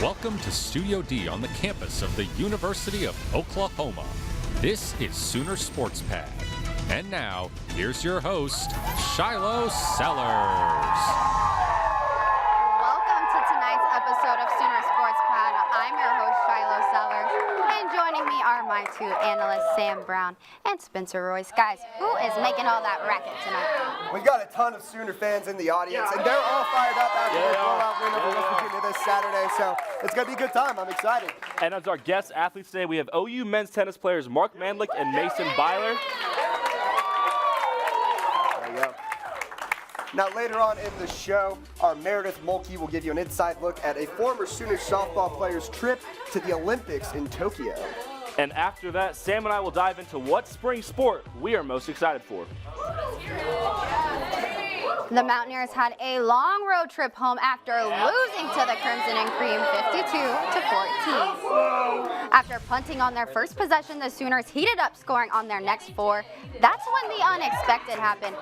Welcome to Studio D on the campus of the University of Oklahoma. This is Sooner Sports Pad. And now, here's your host, Shiloh Sellers. Welcome to tonight's episode of Sooner Sports Pad. I'm your host, Shiloh Sellers, and joining me are my two analysts, Sam Brown and Spencer Royce. Guys, who is making all that racket tonight? We've got a ton of Sooner fans in the audience, and they're all fired up after their blowout win over West Virginia this Saturday, so it's going to be a good time. I'm excited. And as our guest athletes today, we have OU men's tennis players Mark Mandlik and Mason Byler. There you go. Now, later on in the show, our Meredith Mulkey will give you an inside look at a former Sooner softball player's trip to the Olympics in Tokyo. And after that, Sam and I will dive into what spring sport we are most excited for. The Mountaineers had a long road trip home after losing to the Crimson and Cream 52-14. After punting on their first possession, the Sooners heated up, scoring on their next four. That's when the unexpected happened.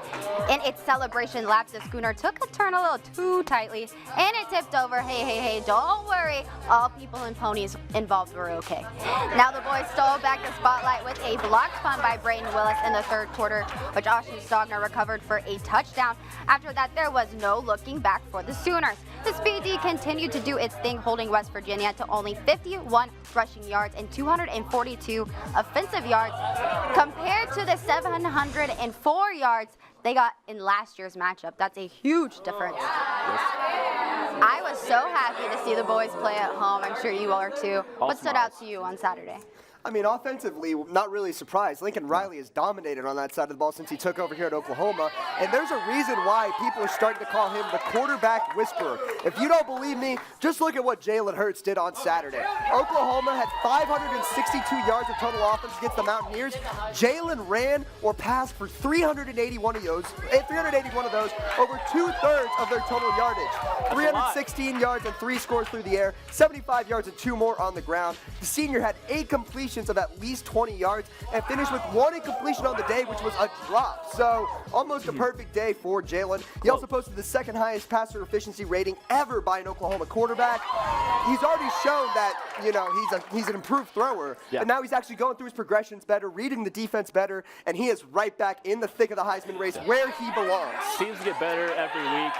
In its celebration lap, the schooner took a turn a little too tightly, and it tipped over. Hey, don't worry. All people and ponies involved were okay. Now the boys stole back the spotlight with a blocked punt by Brayden Willis in the third quarter, which Austin Stogner recovered for a touchdown. After that, there was no looking back for the Sooners. The Speed D continued to do its thing, holding West Virginia to only 51 rushing yards and 242 offensive yards compared to the 704 yards they got in last year's matchup. That's a huge difference. I was so happy to see the boys play at home. I'm sure you all are too. What stood out to you on Saturday? I mean, offensively, not really surprised. Lincoln Riley has dominated on that side of the ball since he took over here at Oklahoma, and there's a reason why people are starting to call him the quarterback whisperer. If you don't believe me, just look at what Jalen Hurts did on Saturday. Oklahoma had 562 yards of total offense against the Mountaineers. Jalen ran or passed for 381 of those, over 2/3 of their total yardage. 316 yards and 3 scores through the air, 75 yards and 2 more on the ground. The senior had 8 completions of at least 20 yards and finished with 1 incompletion on the day, which was a drop. So almost a perfect day for Jalen. He also posted the second highest passer efficiency rating ever by an Oklahoma quarterback. He's already shown that, he's an improved thrower. Yeah. And now he's actually going through his progressions better, reading the defense better, and he is right back in the thick of the Heisman race where he belongs. Seems to get better every week.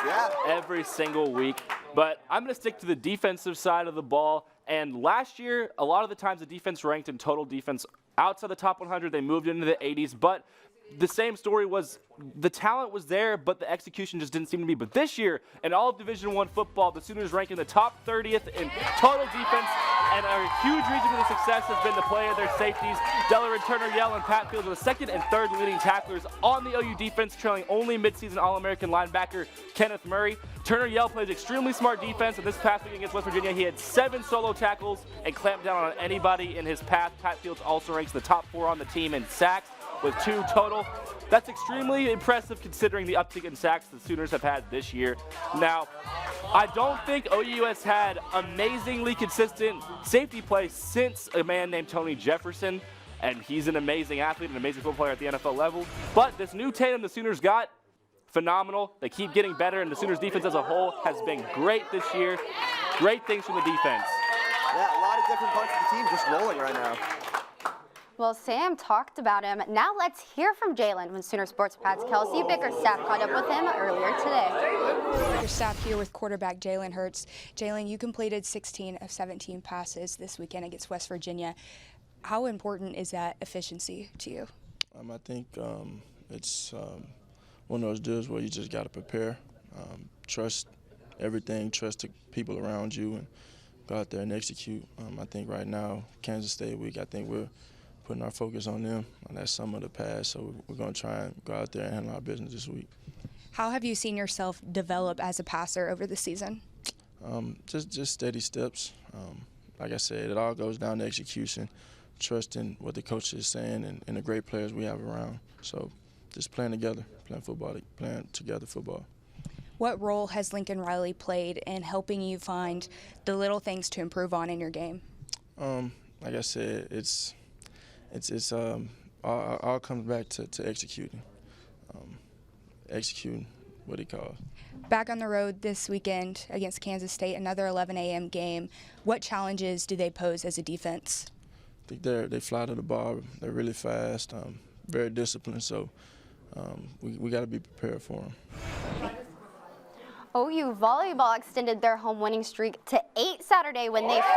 Yeah. Every single week. But I'm going to stick to the defensive side of the ball. And last year, a lot of the times the defense ranked in total defense outside the top 100. They moved into the 80s. But the same story was the talent was there, but the execution just didn't seem to be. But this year, in all of Division I football, the Sooners rank in the top 30th in total defense. And a huge reason for the success has been the play of their safeties. Delaware Turner Yell and Pat Fields were the second and third leading tacklers on the OU defense, trailing only midseason All-American linebacker Kenneth Murray. Turner Yell plays extremely smart defense, and this past week against West Virginia, he had 7 solo tackles and clamped down on anybody in his path. Pat Fields also ranks the top 4 on the team in sacks with 2 total. That's extremely impressive considering the uptick in sacks the Sooners have had this year. Now, I don't think OU has had amazingly consistent safety play since a man named Tony Jefferson, and he's an amazing athlete, an amazing football player at the NFL level. But this new tandem the Sooners got, phenomenal. They keep getting better, and the Sooners defense as a whole has been great this year. Great things from the defense. Yeah, a lot of different parts of the team just rolling right now. Well, Sam talked about him. Now let's hear from Jalen when Sooner Sports Pad's Kelsey Bickerstaff caught up with him earlier today. Bickerstaff here with quarterback Jalen Hurts. Jalen, you completed 16 of 17 passes this weekend against West Virginia. How important is that efficiency to you? I think it's one of those deals where you just got to prepare, trust everything, trust the people around you, and go out there and execute. I think right now, Kansas State week, I think we're putting our focus on them, and that's some of the past, so we're going to try and go out there and handle our business this week. How have you seen yourself develop as a passer over the season? Just steady steps. Like I said, it all goes down to execution, trusting what the coach is saying, and the great players we have around. So just playing together, playing together football. What role has Lincoln Riley played in helping you find the little things to improve on in your game? Like I said, it's all comes back to executing. Executing what he calls. Back on the road this weekend against Kansas State, another 11 a.m. game. What challenges do they pose as a defense? I think they fly to the ball. They're really fast, very disciplined. So we got to be prepared for them. OU volleyball extended their home winning streak to 8 Saturday when they swept the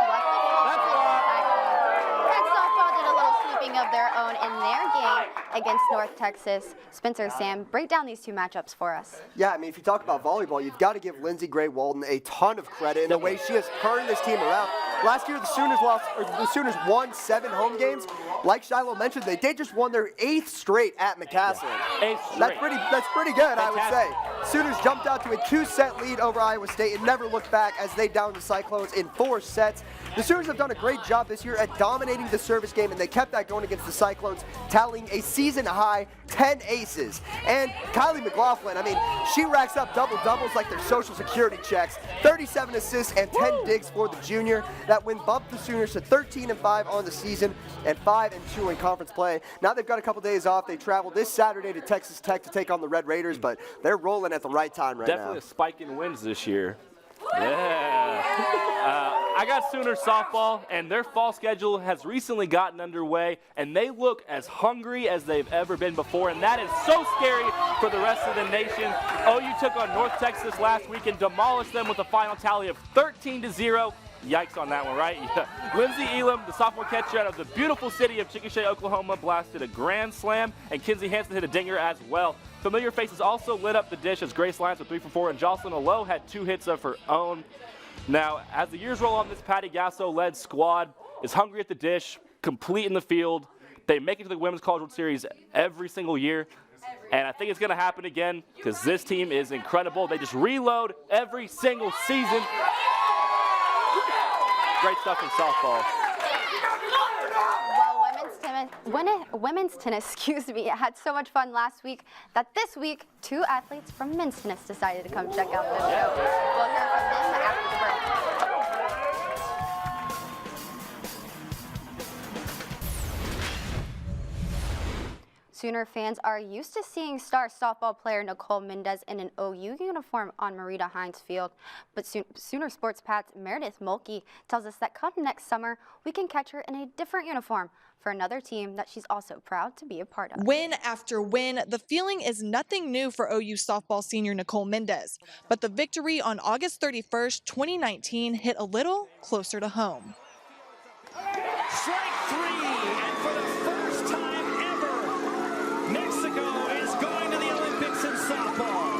Texas softball did a little sweeping of their own in their game against North Texas. Spencer, Sam, break down these two matchups for us. Yeah, I mean, if you talk about volleyball, you've got to give Lindsey Gray-Walden a ton of credit in the way she has turned this team around. Last year, the Sooners won 7 home games. Like Shiloh mentioned, they just won their 8th straight at McCaslin. Yeah. 8th straight. That's pretty good, Fantastic. I would say. Sooners jumped out to a 2-set lead over Iowa State and never looked back as they downed the Cyclones in 4 sets. The Sooners have done a great job this year at dominating the service game, and they kept that going against the Cyclones, tallying a season-high 10 aces. And Kylie McLaughlin, I mean, she racks up double-doubles like their Social Security checks, 37 assists and 10 digs for the junior. That win bumped the Sooners to 13-5 on the season and 5-2 in conference play. Now they've got a couple days off. They travel this Saturday to Texas Tech to take on the Red Raiders, but they're rolling at the right time right now. Definitely a spike in wins this year. Yeah. I got Sooner softball, and their fall schedule has recently gotten underway, and they look as hungry as they've ever been before, and that is so scary for the rest of the nation. OU took on North Texas last week and demolished them with a final tally of 13-0. Yikes on that one, right? Yeah. Lindsey Elam, the sophomore catcher out of the beautiful city of Chickasha, Oklahoma, blasted a grand slam, and Kinsey Hansen hit a dinger as well. Familiar faces also lit up the dish as Grace Lyons with 3 for 4, and Jocelyn Alo had 2 hits of her own. Now, as the years roll on, this Patty Gasso-led squad is hungry at the dish, complete in the field. They make it to the Women's College World Series every single year, and I think it's going to happen again because this team is incredible. They just reload every single season. Great stuff in softball. Well, women's tennis, excuse me, had so much fun last week that this week 2 athletes from men's tennis decided to come check out the show. We'll hear from them after the break. Sooner fans are used to seeing star softball player Nicole Mendez in an OU uniform on Marita Hines Field, but Sooner Sports Pat's Meredith Mulkey tells us that come next summer, we can catch her in a different uniform for another team that she's also proud to be a part of. Win after win, the feeling is nothing new for OU softball senior Nicole Mendez, but the victory on August 31st, 2019 hit a little closer to home. Strike 3, and for the first time ever, Mexico is going to the Olympics in softball.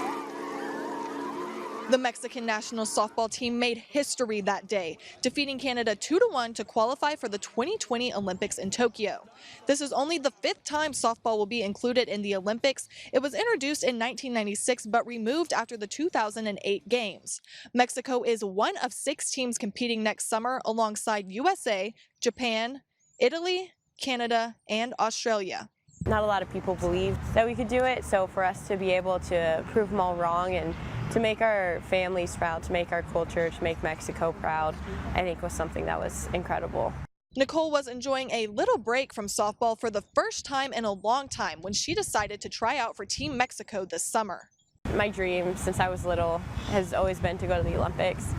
The Mexican national softball team made history that day, defeating Canada 2-1 to qualify for the 2020 Olympics in Tokyo. This is only the 5th time softball will be included in the Olympics. It was introduced in 1996 but removed after the 2008 Games. Mexico is one of 6 teams competing next summer alongside USA, Japan, Italy, Canada, and Australia. Not a lot of people believed that we could do it, so for us to be able to prove them all wrong and to make our families proud, to make our culture, to make Mexico proud, I think was something that was incredible. Nicole was enjoying a little break from softball for the first time in a long time when she decided to try out for Team Mexico this summer. My dream since I was little has always been to go to the Olympics,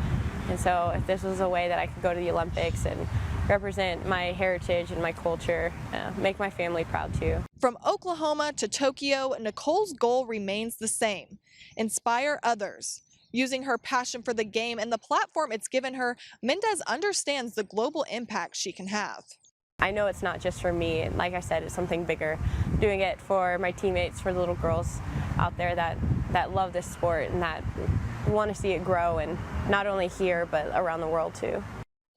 and so if this was a way that I could go to the Olympics and represent my heritage and my culture, make my family proud too. From Oklahoma to Tokyo, Nicole's goal remains the same: inspire others. Using her passion for the game and the platform it's given her, Mendez understands the global impact she can have. I know it's not just for me, and like I said, it's something bigger. Doing it for my teammates, for the little girls out there that love this sport and that want to see it grow, and not only here but around the world too.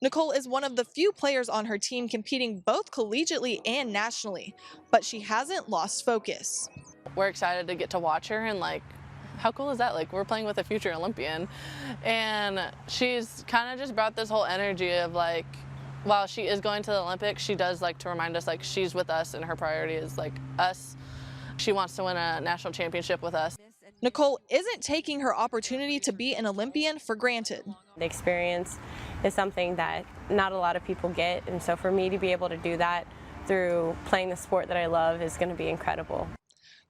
Nicole is one of the few players on her team competing both collegiately and nationally, but she hasn't lost focus. We're excited to get to watch her, and like, how cool is that? Like, we're playing with a future Olympian, and she's kind of just brought this whole energy of like, while she is going to the Olympics, she does like to remind us like she's with us and her priority is like us. She wants to win a national championship with us. Nicole isn't taking her opportunity to be an Olympian for granted. The experience is something that not a lot of people get, and so for me to be able to do that through playing the sport that I love is going to be incredible.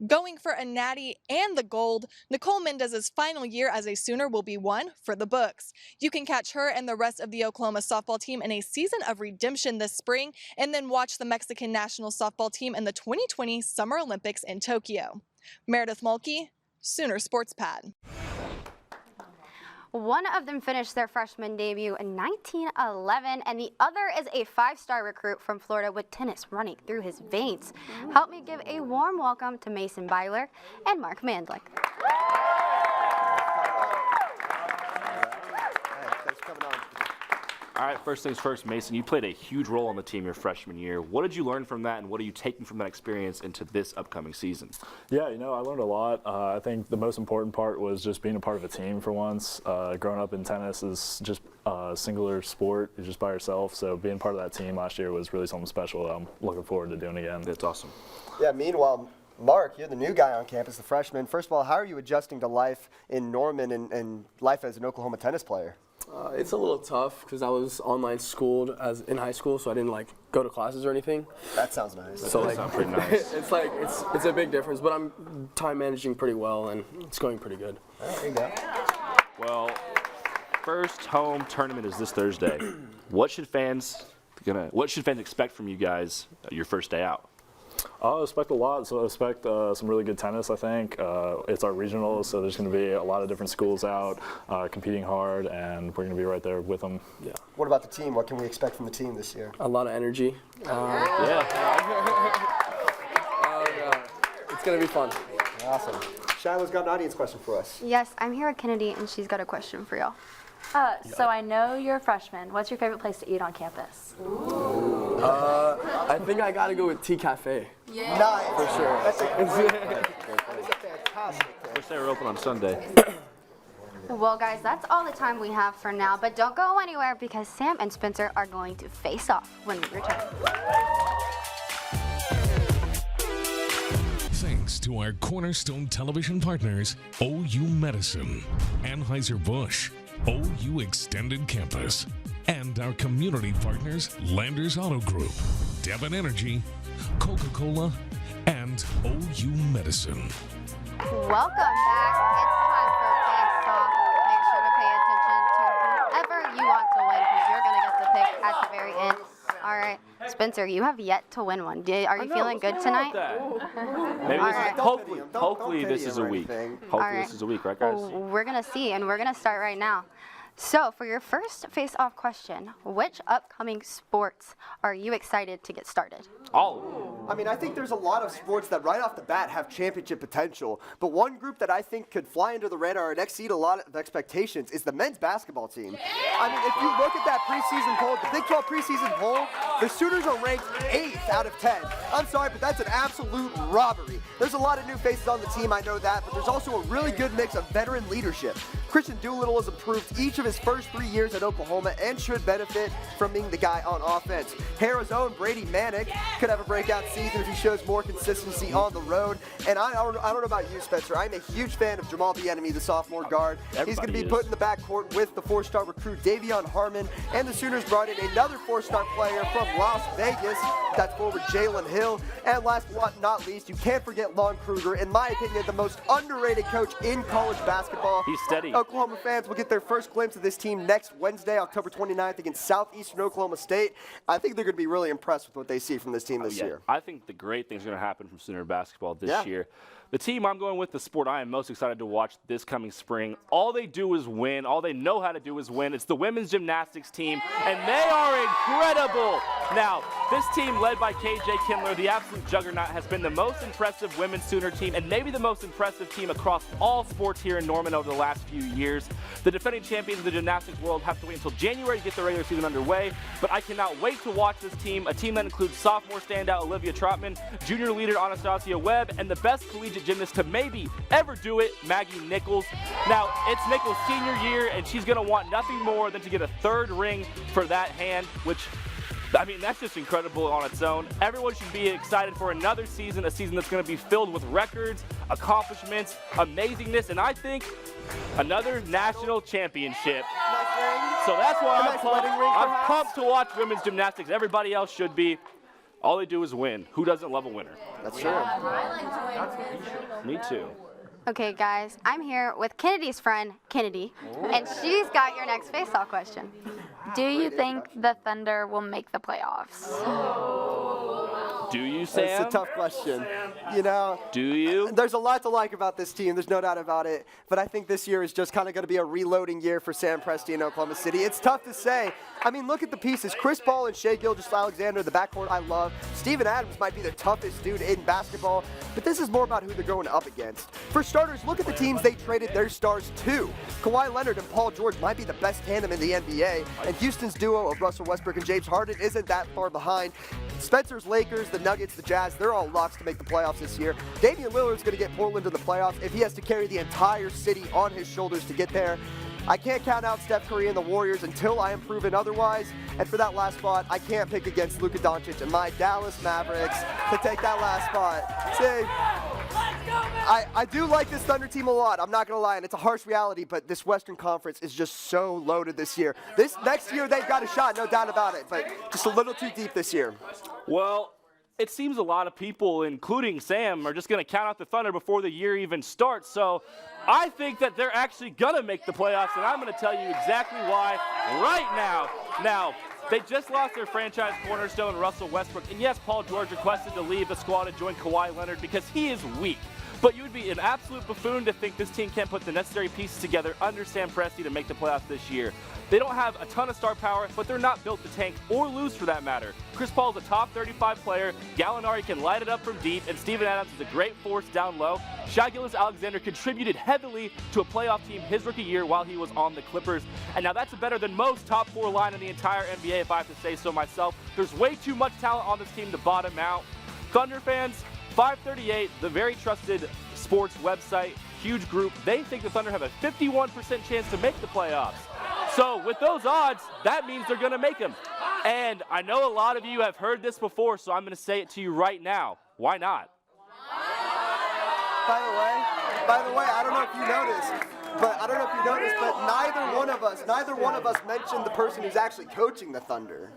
Going for a natty and the gold, Nicole Mendez's final year as a Sooner will be one for the books. You can catch her and the rest of the Oklahoma softball team in a season of redemption this spring, and then watch the Mexican national softball team in the 2020 Summer Olympics in Tokyo. Meredith Mulkey, Sooner Sports Pad. One of them finished their freshman debut in 1911, and the other is a 5-star recruit from Florida with tennis running through his veins. Help me give a warm welcome to Mason Byler and Mark Mandlik. Thanks for coming on. All right, first things first, Mason, you played a huge role on the team your freshman year. What did you learn from that, and what are you taking from that experience into this upcoming season? Yeah, I learned a lot. I think the most important part was just being a part of a team for once. Growing up in tennis is just a singular sport. You're just by yourself. So being part of that team last year was really something special that I'm looking forward to doing again. That's awesome. Yeah, meanwhile, Mark, you're the new guy on campus, the freshman. First of all, how are you adjusting to life in Norman and life as an Oklahoma tennis player? It's a little tough because I was online schooled in high school, so I didn't go to classes or anything. That sounds nice. So that sounds pretty nice. it's a big difference, but I'm time managing pretty well and it's going pretty good. There you go. Well, first home tournament is this Thursday. What should fans expect from you guys your first day out? I expect a lot. So I expect some really good tennis, I think. It's our regionals, so there's going to be a lot of different schools out competing hard, and we're going to be right there with them. Yeah. What about the team? What can we expect from the team this year? A lot of energy. Yeah. It's going to be fun. Awesome. Shiloh's got an audience question for us. Yes, I'm here at Kennedy, and she's got a question for y'all. So I know you're a freshman. What's your favorite place to eat on campus? I think I got to go with Tea Cafe. Yeah. Nice. For sure. That's a fantastic thing. Wish they were open on Sunday. Well, guys, that's all the time we have for now, but don't go anywhere because Sam and Spencer are going to face off when we return. Thanks to our cornerstone television partners, OU Medicine, Anheuser-Busch, OU Extended Campus, and our community partners, Landers Auto Group, Devon Energy, Coca-Cola, and OU Medicine. Welcome back. It's time for Faceoff. Make sure to pay attention to whoever you want to win because you're going to get the pick at the very end. All right, Spencer, you have yet to win one. Are you feeling good tonight? Maybe hopefully this is a week. Hopefully this is a week, right, guys? Well, we're going to see, and we're going to start right now. So, for your first face-off question, which upcoming sports are you excited to get started? All. I mean, I think there's a lot of sports that right off the bat have championship potential, but one group that I think could fly under the radar and exceed a lot of expectations is the men's basketball team. I mean, if you look at that preseason poll, the Big 12 preseason poll, the Sooners are ranked 8th out of 10. I'm sorry, but that's an absolute robbery. There's a lot of new faces on the team, I know that, but there's also a really good mix of veteran leadership. Christian Doolittle has improved each of his first 3 years at Oklahoma and should benefit from being the guy on offense. Harrah's own Brady Manick could have a breakout season if he shows more consistency on the road. And I don't know about you, Spencer. I'm a huge fan of Jamal Bieniemy, the sophomore guard. He's going to be put in the backcourt with the 4-star recruit Davion Harmon, and the Sooners brought in another 4-star player from Las Vegas. That's forward Jalen Hill. And last but not least, you can't forget Lon Kruger, in my opinion, the most underrated coach in college basketball. He's steady. Oklahoma fans will get their first glimpse of this team next Wednesday, October 29th, against Southeastern Oklahoma State. I think they're going to be really impressed with what they see from this team this year. I think the great thing's going to happen from Sooner basketball this year. The team I'm going with, the sport I am most excited to watch this coming spring, all they do is win. All they know how to do is win. It's the women's gymnastics team, and they are incredible. Now, this team led by KJ Kindler, the absolute juggernaut, has been the most impressive women's Sooner team and maybe the most impressive team across all sports here in Norman over the last few years. The defending champions of the gymnastics world have to wait until January to get the regular season underway, but I cannot wait to watch this team, a team that includes sophomore standout Olivia Trotman, junior leader Anastasia Webb, and the best collegiate gymnast to maybe ever do it, Maggie Nichols. Now, it's Nichols' senior year, and she's going to want nothing more than to get a 3rd ring for that hand, which, I mean, that's just incredible on its own. Everyone should be excited for another season, a season that's going to be filled with records, accomplishments, amazingness, and I think another national championship. So that's why I'm pumped to watch women's gymnastics. Everybody else should be. All they do is win. Who doesn't love a winner? That's true. Me too. Okay, guys, I'm here with Kennedy's friend, Kennedy, and she's got your next face-off question. Do you think the Thunder will make the playoffs? Do you, Sam? It's a tough question. You know, do you? There's a lot to like about this team. There's no doubt about it. But I think this year is just kind of going to be a reloading year for Sam Presti in Oklahoma City. It's tough to say. I mean, look at the pieces. Chris Paul and Shai Gilgeous-Alexander, the backcourt I love. Steven Adams might be the toughest dude in basketball. But this is more about who they're going up against. For starters, look at the teams they traded their stars to. Kawhi Leonard and Paul George might be the best tandem in the NBA. And Houston's duo of Russell Westbrook and James Harden isn't that far behind. Spencer's Lakers, the Nuggets, the Jazz, they're all locks to make the playoffs this year. Damian Lillard's going to get Portland to the playoffs if he has to carry the entire city on his shoulders to get there. I can't count out Steph Curry and the Warriors until I am proven otherwise. And for that last spot, I can't pick against Luka Doncic and my Dallas Mavericks to take that last spot. See, I do like this Thunder team a lot. I'm not going to lie, and it's a harsh reality, but this Western Conference is just so loaded this year. This next year, they've got a shot, no doubt about it, but just a little too deep this year. Well, it seems a lot of people, including Sam, are just going to count out the Thunder before the year even starts. So I think that they're actually going to make the playoffs, and I'm going to tell you exactly why right now. Now, they just lost their franchise cornerstone, Russell Westbrook. And yes, Paul George requested to leave the squad and join Kawhi Leonard because he is weak. But you would be an absolute buffoon to think this team can't put the necessary pieces together under Sam Presti to make the playoffs this year. They don't have a ton of star power, but they're not built to tank or lose for that matter. Chris Paul is a top 35 player, Gallinari can light it up from deep, and Steven Adams is a great force down low. Shai Gilgeous-Alexander contributed heavily to a playoff team his rookie year while he was on the Clippers. And now that's better than most top four line in the entire NBA, if I have to say so myself. There's way too much talent on this team to bottom out. Thunder fans, 538, the very trusted sports website, huge group, they think the Thunder have a 51% chance to make the playoffs. So with those odds, that means they're going to make them. And I know a lot of you have heard this before, so I'm going to say it to you right now. Why not? By the way, I don't know if you noticed, but neither one of us mentioned the person who's actually coaching the Thunder.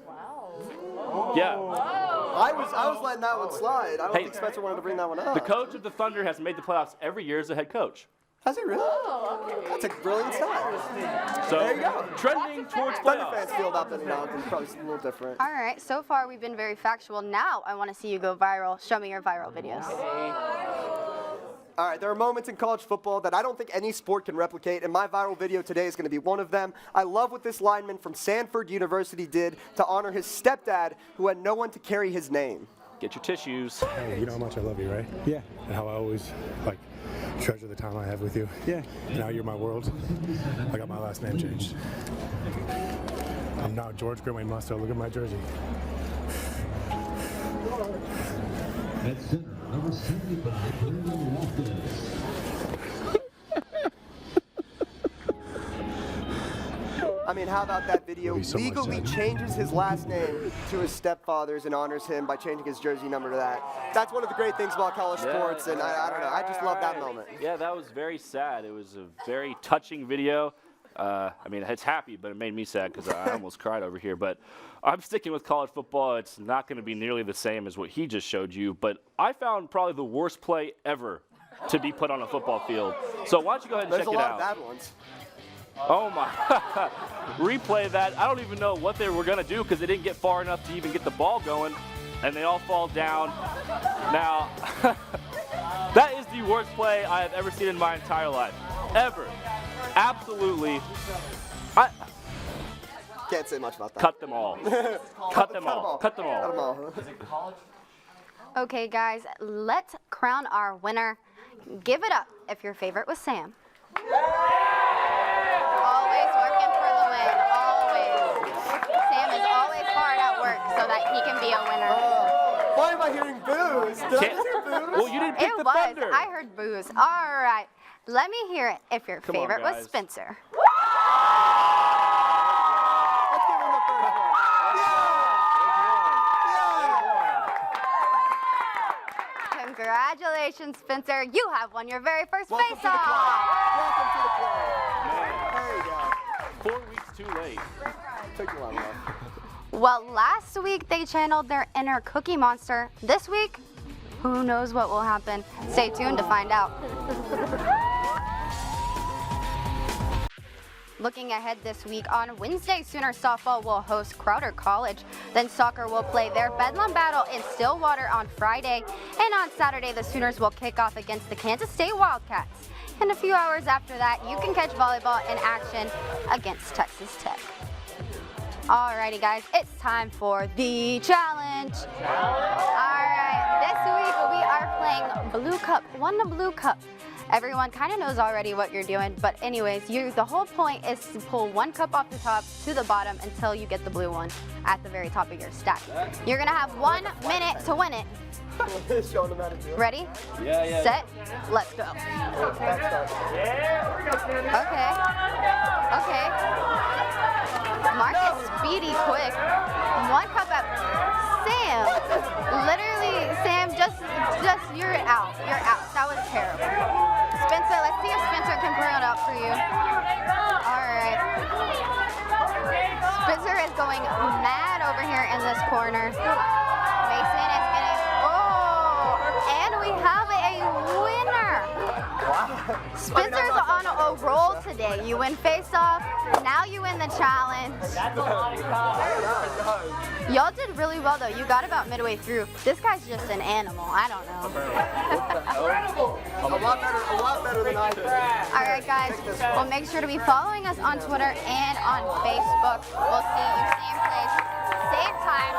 Yeah. I was letting that one slide. I don't think Spencer wanted to bring that one up. The coach of the Thunder has made the playoffs every year as a head coach. Has he really? That's a brilliant stat. So there you go. Trending towards Thunder playoffs. fans feel about that now. It's probably a little different. All right, so far we've been very factual. Now I want to see you go viral. Show me your viral videos. All right, there are moments in college football that I don't think any sport can replicate, and my viral video today is going to be one of them. I love what this lineman from Sanford University did to honor his stepdad, who had no one to carry his name. Get your tissues. Hey, you know how much I love you, right? Yeah. And how I always, treasure the time I have with you. Yeah. Now you're my world. I got my last name changed. I'm now George Grimway Musto. Look at my jersey. At center, number 75, Brandon Loftus. I mean, how about that video? Legally changes his last name to his stepfather's and honors him by changing his jersey number to that. That's one of the great things about college sports, and I don't know. I just love that moment. Yeah, that was very sad. It was a very touching video. I mean, it's happy, but it made me sad because I almost cried over here. But I'm sticking with college football. It's not going to be nearly the same as what he just showed you. But I found probably the worst play ever to be put on a football field. So why don't you go ahead and check it out. There's a lot of bad ones. Oh my, replay that. I don't even know what they were gonna do because they didn't get far enough to even get the ball going, and they all fall down. Now, that is the worst play I have ever seen in my entire life, ever. Absolutely. Can't say much about that. Cut them all. Cut them all. Cut them all. Cut them all. Okay, guys, let's crown our winner. Give it up if your favorite was Sam. Always working for the win, always. Sam is always hard at work so that he can be a winner. Why am I hearing boos? Did I just hear boos? Well, you didn't pick the Thunder. I heard boos. All right, let me hear it if your favorite was Spencer. Let's give him the first one. Congratulations, Spencer. You have won your very first Welcome to the face-off. club. Welcome to the club. Man. There you go. 4 weeks too late. Took you long enough. Well, last week they channeled their inner Cookie Monster. This week, who knows what will happen? Stay tuned to find out. Looking ahead this week, on Wednesday, Sooner softball will host Crowder College. Then soccer will play their Bedlam battle in Stillwater on Friday. And on Saturday, the Sooners will kick off against the Kansas State Wildcats. And a few hours after that, you can catch volleyball in action against Texas Tech. Alrighty guys, it's time for the challenge. Alright, this week we are playing Blue Cup, Won the Blue Cup. Everyone kind of knows already what you're doing, but anyways, the whole point is to pull one cup off the top to the bottom until you get the blue one at the very top of your stack. You're gonna have 1 minute to win it. Ready? Yeah. Set, let's go. Okay. Mark is speedy quick. One cup up. Sam, literally, Sam, just you're out. You're out. That was terrible. Spencer, let's see if Spencer can bring it up for you. All right. Spencer is going mad over here in this corner. Mason is getting, and we have a winner. Spencer's on a roll today. You win face-off, now you win the challenge. Y'all did really well though. You got about midway through. This guy's just an animal. I don't know. A lot better than I did. All right, guys. Well, make sure to be following us on Twitter and on Facebook. We'll see you same place, same time.